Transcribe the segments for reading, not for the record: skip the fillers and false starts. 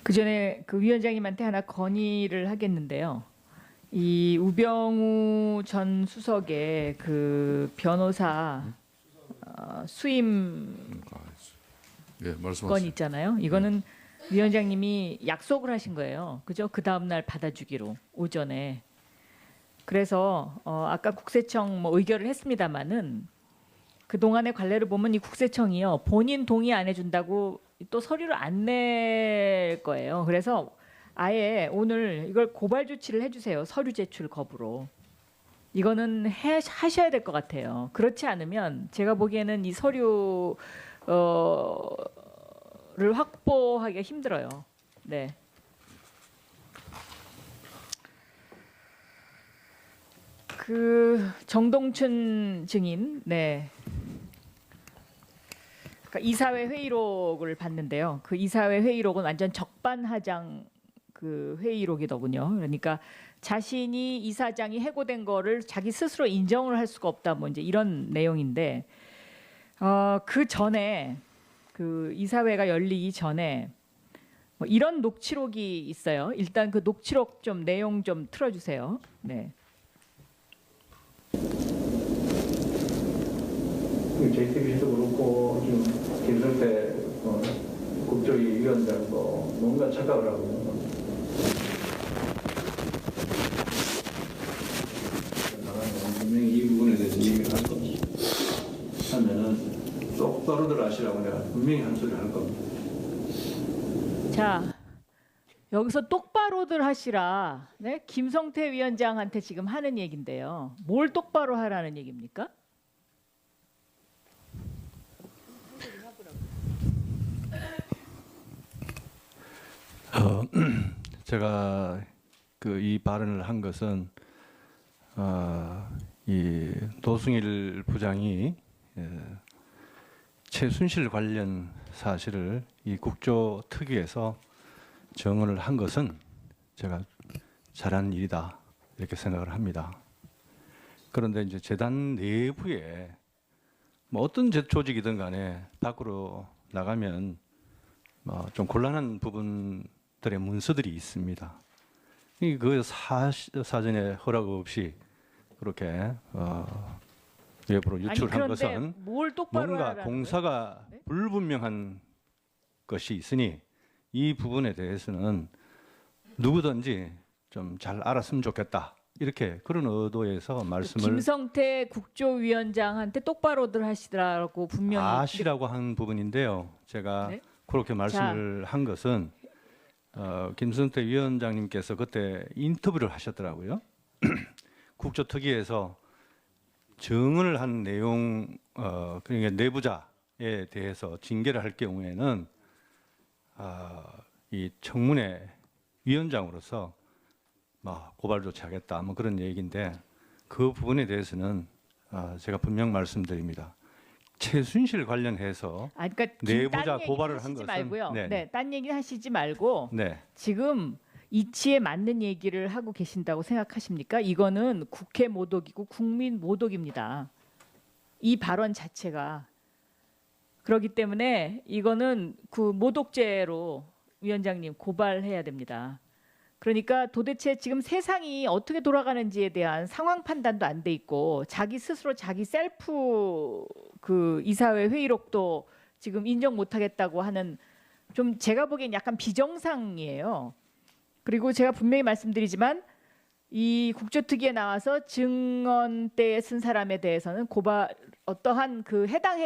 그 전에 그 위원장님한테 하나 건의를 하겠는데요. 이 우병우 전 수석의 그 변호사 수임 예, 말씀하세요. 건 있잖아요. 이거는 위원장님이 약속을 하신 거예요. 그죠? 그 다음 날 받아주기로 오전에. 그래서 아까 국세청 뭐 의결을 했습니다마는 그 동안의 관례를 보면 이 국세청이요 본인 동의 안 해준다고 또 서류를 안 낼 거예요. 그래서 아예 오늘 이걸 고발 조치를 해주세요. 서류 제출 거부로. 이거는 하셔야 될 것 같아요. 그렇지 않으면 제가 보기에는 이 서류 를 확보하기가 힘들어요. 네. 그 정동춘 증인, 네. 그러니까 이사회 회의록을 봤는데요. 그 이사회 회의록은 완전 적반하장 그 회의록이더군요. 그러니까 자신이 이사장이 해고된 거를 자기 스스로 인정을 할 수가 없다, 뭐 이제 이런 내용인데, 그 전에 그 이사회가 열리기 전에 뭐 이런 녹취록이 있어요. 일단 그 녹취록 좀 내용 좀 틀어주세요. 네. JTBC도 그렇고 지금 김성태 국조위 위원장도 뭔가 착각을 하고 나는 분명히 이 부분에 대해서 얘기를 할 겁니다. 하면은 똑바로들 하시라고 내가 분명히 한 소리 할 겁니다. 자, 여기서 똑바로들 하시라. 네? 김성태 위원장한테 지금 하는 얘긴데요. 뭘 똑바로 하라는 얘기입니까? 제가 이 발언을 한 것은 이 노승일 부장이 최순실 관련 사실을 이 국조특위에서 정언을 한 것은 제가 잘한 일이다 이렇게 생각을 합니다. 그런데 이제 재단 내부에 뭐 어떤 조직이든 간에 밖으로 나가면 좀 곤란한 부분들의 문서들이 있습니다. 그 사전에 허락 없이 그렇게 외부로 유출한 것은 뭘 똑바로 뭔가 하라는 공사가 네? 불분명한 것이 있으니 이 부분에 대해서는 누구든지 좀 잘 알았으면 좋겠다. 이렇게 그런 의도에서 말씀을 김성태 국조위원장한테 똑바로들 하시라고 분명히 아시라고 한 부분인데요. 제가 네? 그렇게 말씀을 한 것은 김성태 위원장님께서 그때 인터뷰를 하셨더라고요. 국조특위에서 정언을 한 내용, 그러니까 내부자에 대해서 징계를 할 경우에는 이 청문회 위원장으로서 고발 조치하겠다, 뭐 그런 얘기인데 그 부분에 대해서는 제가 분명 말씀드립니다. 최순실 관련해서 그러니까 내부자 고발을 한 것은 말고요. 네. 네, 딴 얘기 하시지 말고 네. 지금 이치에 맞는 얘기를 하고 계신다고 생각하십니까? 이거는 국회 모독이고 국민 모독입니다. 이 발언 자체가 그렇기 때문에 이거는 그 모독죄로 위원장님 고발해야 됩니다. 그러니까 도대체 지금 세상이 어떻게 돌아가는지에 대한 상황 판단도 안 돼 있고 자기 스스로 자기 셀프 그 이사회 회의록도 지금 인정 못 하겠다고 하는 좀 제가 보기엔 약간 비정상이에요. 그리고 제가 분명히 말씀드리지만 이 국조특위에 나와서 증언대에 쓴 사람에 대해서는 고발 어떠한 그 해당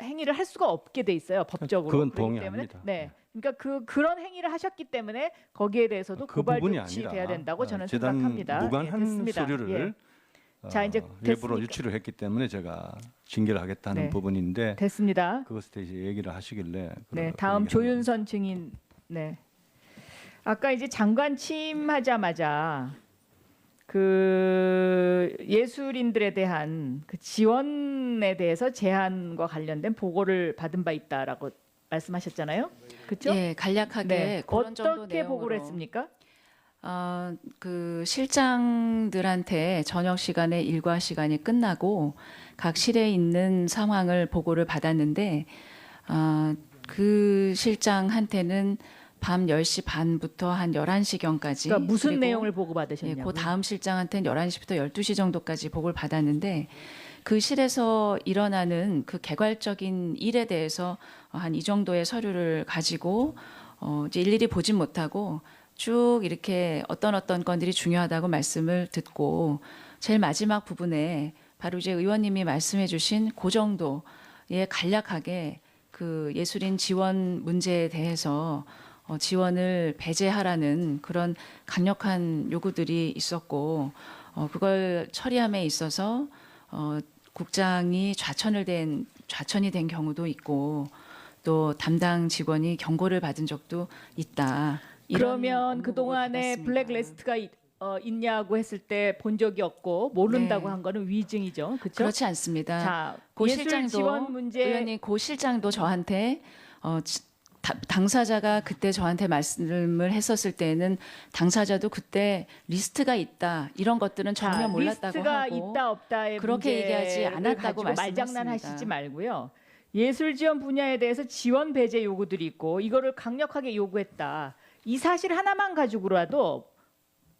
행위를 할 수가 없게 돼 있어요 법적으로. 그건 그렇기 동의합니다. 때문에, 네, 그러니까 그런 행위를 하셨기 때문에 거기에 대해서도 고발 부분이 조치돼야 아니라 된다고 저는 재단 생각합니다. 무관한 됐습니다. 서류를 자, 이제 외부로 됐으니까. 유출을 했기 때문에 제가 징계를 하겠다는 네. 부분인데 됐습니다. 그것에 대해서 얘기를 하시길래 네, 그 다음 얘기를 조윤선 증인. 네. 아까 이제 장관 취임하자마자 그 예술인들에 대한 그 지원에 대해서 제한과 관련된 보고를 받은 바 있다라고 말씀하셨잖아요. 그렇죠? 예, 간략하게 네. 그런 정도 어떻게 내용으로. 보고를 했습니까? 그 실장들한테 저녁 시간에 일과 시간이 끝나고 각 실에 있는 상황을 보고를 받았는데 그 실장한테는 밤 10시 반부터 한 11시경까지. 그러니까 무슨 그리고 내용을 보고 예, 받으셨냐고요? 그 다음 실장한테는 11시부터 12시 정도까지 보고를 받았는데 그 실에서 일어나는 그 개괄적인 일에 대해서 한 이 정도의 서류를 가지고 이제 일일이 보진 못하고 쭉 이렇게 어떤 건들이 중요하다고 말씀을 듣고 제일 마지막 부분에 바로 이제 의원님이 말씀해 주신 그 정도의 간략하게 그 예술인 지원 문제에 대해서 지원을 배제하라는 그런 강력한 요구들이 있었고 그걸 처리함에 있어서 국장이 좌천이 된 경우도 있고 또 담당 직원이 경고를 받은 적도 있다. 이런 그러면 업무 그 보고를 동안에 받았습니다. 블랙리스트가 있냐고 했을 때 본 적이 없고 모른다고 네. 한 거는 위증이죠, 그렇죠? 그렇지 않습니다. 자, 고 예술 실장도 지원 문제 의원님 고 실장도 저한테 당사자가 그때 저한테 말씀을 했었을 때는 당사자도 그때 리스트가 있다 이런 것들은 전혀 자, 몰랐다고 리스트가 하고 있다 없다의 그렇게 얘기하지 문제를 않았다고 가지고 말장난 말씀했습니다. 하시지 말고요. 예술 지원 분야에 대해서 지원 배제 요구들이 있고 이거를 강력하게 요구했다. 이 사실 하나만 가지고라도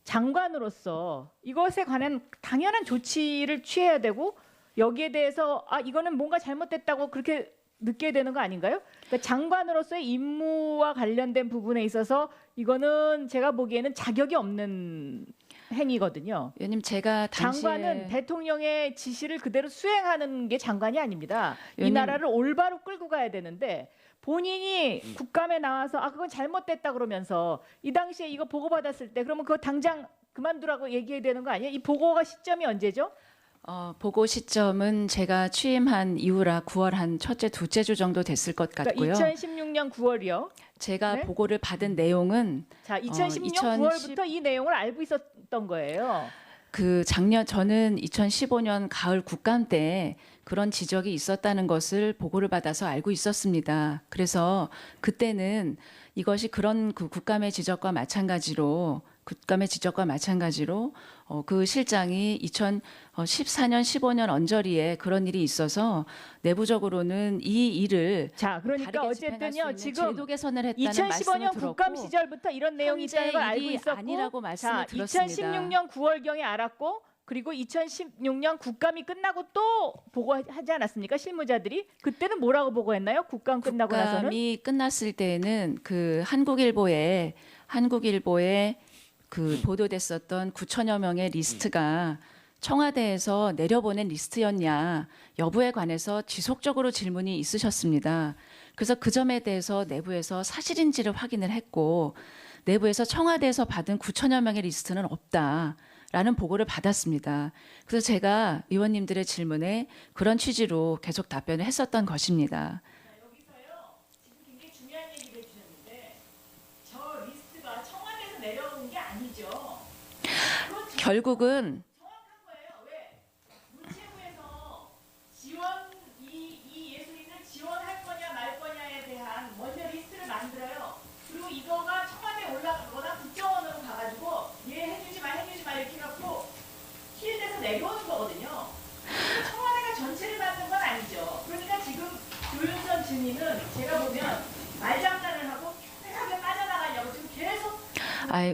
장관으로서 이것에 관한 당연한 조치를 취해야 되고 여기에 대해서 이거는 뭔가 잘못됐다고 그렇게 느껴야 되는 거 아닌가요? 그러니까 장관으로서의 임무와 관련된 부분에 있어서 이거는 제가 보기에는 자격이 없는 행위거든요. 의원님 제가 당시에 장관은 대통령의 지시를 그대로 수행하는 게 장관이 아닙니다. 이 의원님. 나라를 올바로 끌고 가야 되는데 본인이 국감에 나와서 그건 잘못됐다 그러면서 이 당시에 이거 보고받았을 때 그러면 그거 당장 그만두라고 얘기해야 되는 거 아니에요? 이 보고가 시점이 언제죠? 보고 시점은 제가 취임한 이후라 9월 한 첫째, 둘째 주 정도 됐을 것 같고요. 그러니까 2016년 9월이요. 제가 네? 보고를 받은 내용은 자, 2016년 2010 9월부터 이 내용을 알고 있었던 거예요. 그 작년 저는 2015년 가을 국감 때 그런 지적이 있었다는 것을 보고를 받아서 알고 있었습니다. 그래서 그때는 이것이 그런 그 국감의 지적과 마찬가지로 그 실장이 2014년 15년 언저리에 그런 일이 있어서 내부적으로는 이 일을 자, 그러니까 다르게 집행할 수 어쨌든요. 있는 지금 제도 개선을 했다는 말씀을 2015년 들었고 국감 시절부터 이런 내용이 있다는 걸 알고 일이 있었고 아니라고 말씀을 자, 들었습니다. 2016년 9월경에 알았고 그리고 2016년 국감이 끝나고 또 보고하지 않았습니까? 실무자들이 그때는 뭐라고 보고했나요? 국감 끝나고 나서는 국감이 끝났을 때는 그 한국일보에 그 보도됐었던 9천여 명의 리스트가 청와대에서 내려보낸 리스트였냐 여부에 관해서 지속적으로 질문이 있으셨습니다. 그래서 그 점에 대해서 내부에서 사실인지를 확인을 했고 내부에서 청와대에서 받은 9천여 명의 리스트는 없다라는 보고를 받았습니다. 그래서 제가 의원님들의 질문에 그런 취지로 계속 답변을 했었던 것입니다. 여기서요. 지금 굉장히 중요한 얘기를 해주셨는데 저 리스트가 청와대에서 내려온 게 아니죠. 그건 지금 결국은 정확한 거예요. 왜? 문체부에서 지원 이 예술인을 지원할 거냐 말 거냐에 대한 먼저 리스트를 만들어요. 그리고 이거가 청와대에 올라가거나 국정원으로 가가지고 얘 해주지 마 이렇게 해갖고 필드에서 내려오는 거거든요. 청와대가 전체를 받는 건 아니죠. 그러니까 지금 조윤선 증인은 제가 보면 말장난을 하고 편하게 빠져나가려고 지금 계속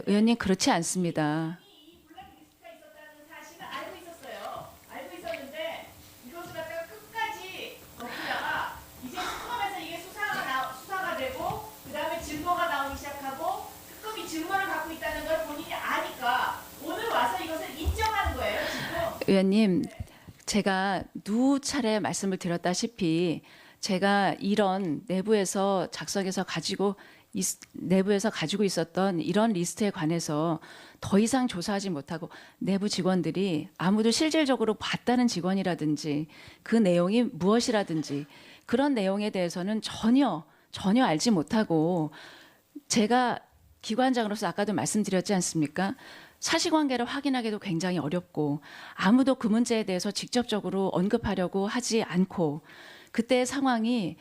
의원님 그렇지 않습니다. 이 블랙리스트가 있었다는 사실을 알고 있었어요. 알고 있었는데 이것을 갖다가 끝까지 덮다가 이제 특검에서 이게 수사가 되고 그다음에 증거가 나오기 시작하고 특검이 증거를 갖고 있다는 걸 본인이 아니까 오늘 와서 이것을 인정하는 거예요. 지금. 의원님, 제가 누차례 말씀을 드렸다시피 제가 이런 내부에서 가지고 있었던 이런 리스트에 관해서 더 이상 조사하지 못하고 내부 직원들이 아무도 실질적으로 봤다는 직원이라든지 그 내용이 무엇이라든지 그런 내용에 대해서는 전혀 알지 못하고 제가 기관장으로서 아까도 말씀드렸지 않습니까? 사실관계를 확인하기도 굉장히 어렵고 아무도 그 문제에 대해서 직접적으로 언급하려고 하지 않고 그때의 상황이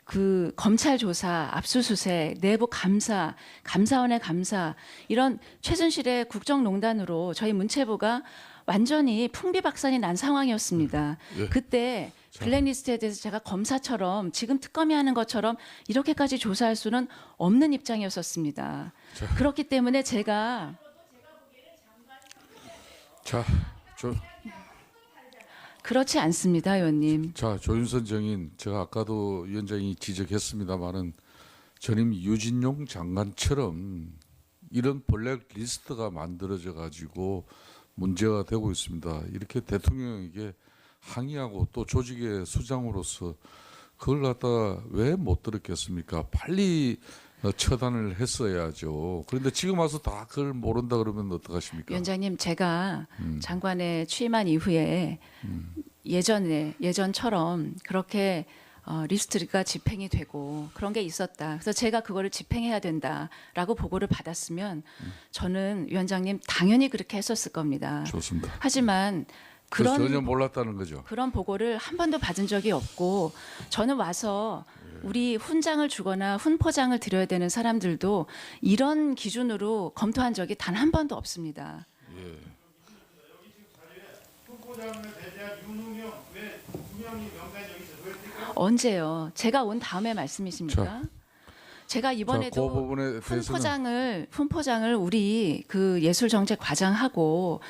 그 검찰 조사, 압수수색, 내부 감사, 감사원의 감사 이런 최순실의 국정농단으로 저희 문체부가 완전히 풍비박산이 난 상황이었습니다. 예. 그때 블랙리스트에 대해서 제가 검사처럼 지금 특검이 하는 것처럼 이렇게까지 조사할 수는 없는 입장이었었습니다. 그렇기 때문에 제가 자, 그렇지 않습니다, 의원님. 조윤선 정인, 제가 아까도 위원장이 지적했습니다만은 전임 유진용 장관처럼 이런 블랙리스트가 만들어져 가지고 문제가 되고 있습니다. 이렇게 대통령에게 항의하고 또 조직의 수장으로서 그걸 갖다가 왜 못 들었겠습니까? 빨리 처단을 했어야죠. 그런데 지금 와서 다 그걸 모른다 그러면 어떡하십니까? 위원장님, 제가 장관에 취임한 이후에 예전처럼 그렇게 리스트가 집행이 되고 그런 게 있었다. 그래서 제가 그거를 집행해야 된다라고 보고를 받았으면 저는 위원장님 당연히 그렇게 했었을 겁니다. 좋습니다. 하지만 전혀 몰랐다는 거죠. 그런 보고를 한 번도 받은 적이 없고 저는 와서 우리 훈장을 주거나 훈포장을 드려야 되는 사람들도 이런 기준으로 검토한 적이 단 한 번도 없습니다. 예. 언제요? 제가 온 다음에 말씀이십니까? 제가 그 이번에도 부분에 대해서는 훈포장을 우리 그 예술정책과장하고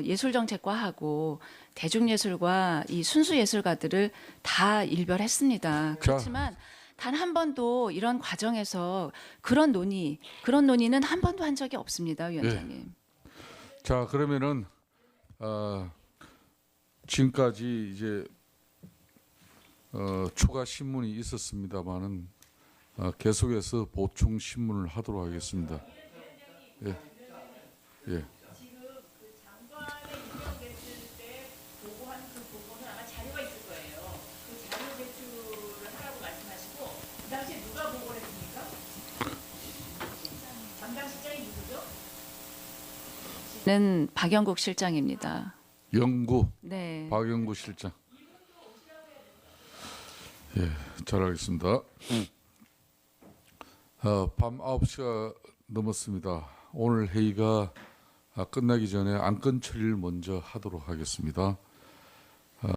예술정책과하고 대중예술과 이 순수예술가들을 다 일별했습니다. 그렇지만 단 한 번도 이런 과정에서 그런 논의는 한 번도 한 적이 없습니다, 위원장님. 자, 그러면은 지금까지 이제 추가 신문이 있었습니다만은 계속해서 보충 신문을 하도록 하겠습니다. 예. 예. 는 박영국 실장입니다. 영구 네. 박영구 실장. 예, 잘하겠습니다. 밤 9시가 넘었습니다. 오늘 회의가 끝나기 전에 안건 처리를 먼저 하도록 하겠습니다.